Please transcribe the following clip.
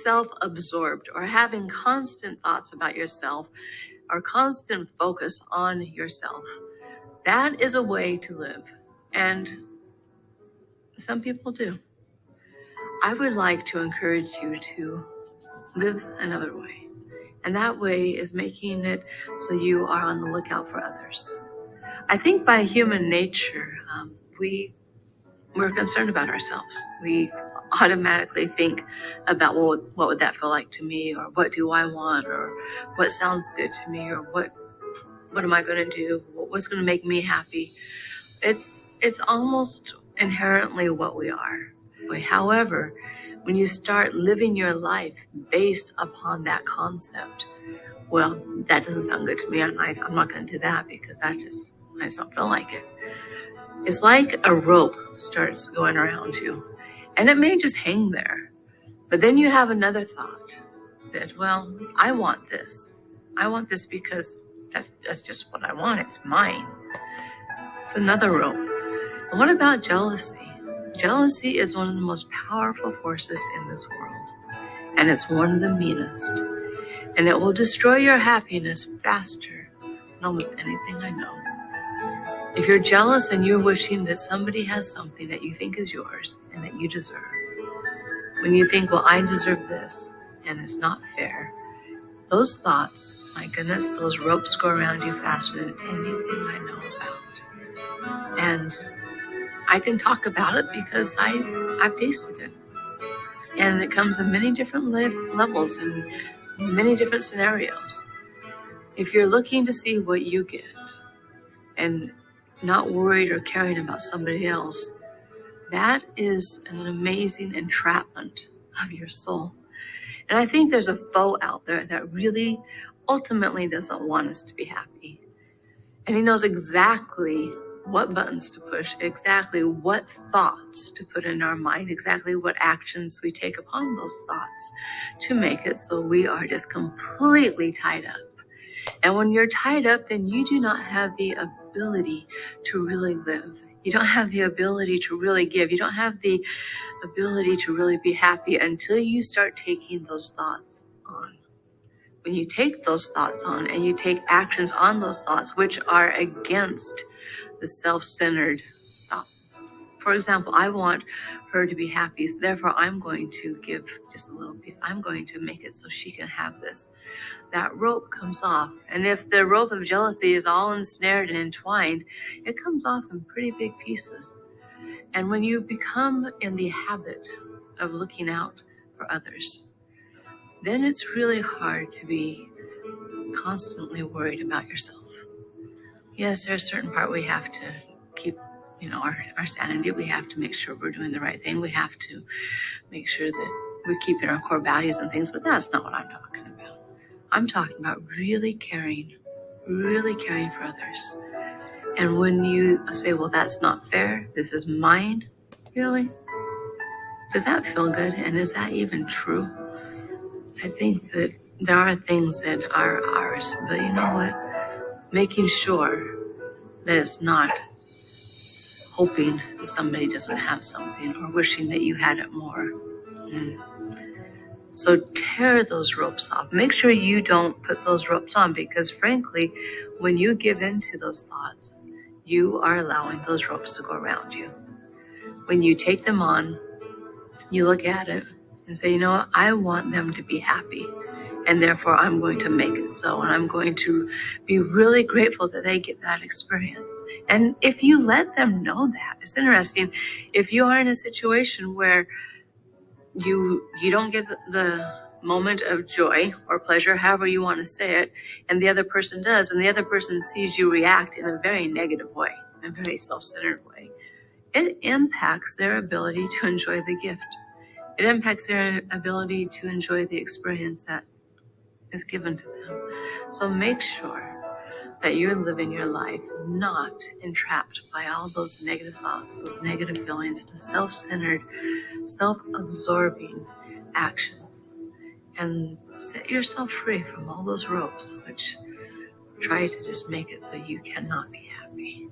self-absorbed or having constant thoughts about yourself or constant focus on yourself. That is a way to live. And some people do. I would like to encourage you to live another way. And that way is making it so you are on the lookout for others. I think by human nature, we're concerned about ourselves. We automatically think about, well, what would that feel like to me, or what do I want, or what sounds good to me, or what am I going to do, what's going to make me happy. It's almost inherently what we are. However, when you start living your life based upon that concept, well, that doesn't sound good to me. I'm not going to do that because I just don't feel like it. It's like a rope starts going around you, and it may just hang there. But then you have another thought that, well, I want this. I want this because that's just what I want. It's mine. It's another rope. And what about jealousy? Jealousy is one of the most powerful forces in this world, and it's one of the meanest. And it will destroy your happiness faster than almost anything I know. If you're jealous and you're wishing that somebody has something that you think is yours and that you deserve, when you think, well, I deserve this and it's not fair, those thoughts, my goodness, those ropes go around you faster than anything I know about. And I can talk about it because I've tasted it. And it comes in many different levels and many different scenarios. If you're looking to see what you get and not worried or caring about somebody else, that is an amazing entrapment of your soul. And I think there's a foe out there that really ultimately doesn't want us to be happy. And he knows exactly what buttons to push, exactly what thoughts to put in our mind, exactly what actions we take upon those thoughts to make it so we are just completely tied up. And when you're tied up, then you do not have the ability to really live. You don't have the ability to really give. You don't have the ability to really be happy until you start taking those thoughts on. When you take those thoughts on and you take actions on those thoughts, which are against the self-centered thoughts. For example, I want her to be happy, so therefore I'm going to give just a little piece. I'm going to make it so she can have this. That rope comes off. And if the rope of jealousy is all ensnared and entwined, it comes off in pretty big pieces. And when you become in the habit of looking out for others, then it's really hard to be constantly worried about yourself. Yes, there's a certain part we have to keep, our sanity. We have to make sure we're doing the right thing. We have to make sure that we're keeping our core values and things, but that's not what I'm talking about. I'm talking about really caring for others. And when you say, well, that's not fair, this is mine, really? Does that feel good? And is that even true? I think that there are things that are ours, but you know what? Making sure that it's not hoping that somebody doesn't have something or wishing that you had it more. So tear those ropes off. Make sure you don't put those ropes on, because frankly, when you give in to those thoughts, you are allowing those ropes to go around you. When you take them on, you look at it and say, you know what? I want them to be happy. And therefore, I'm going to make it so. And I'm going to be really grateful that they get that experience. And if you let them know that, it's interesting. If you are in a situation where you don't get the moment of joy or pleasure, however you want to say it, and the other person does, and the other person sees you react in a very negative way, a very self-centered way, it impacts their ability to enjoy the gift. It impacts their ability to enjoy the experience that is given to them. So make sure that you're living your life not entrapped by all those negative thoughts, those negative feelings, the self-centered, self-absorbing actions, and set yourself free from all those ropes which try to just make it so you cannot be happy.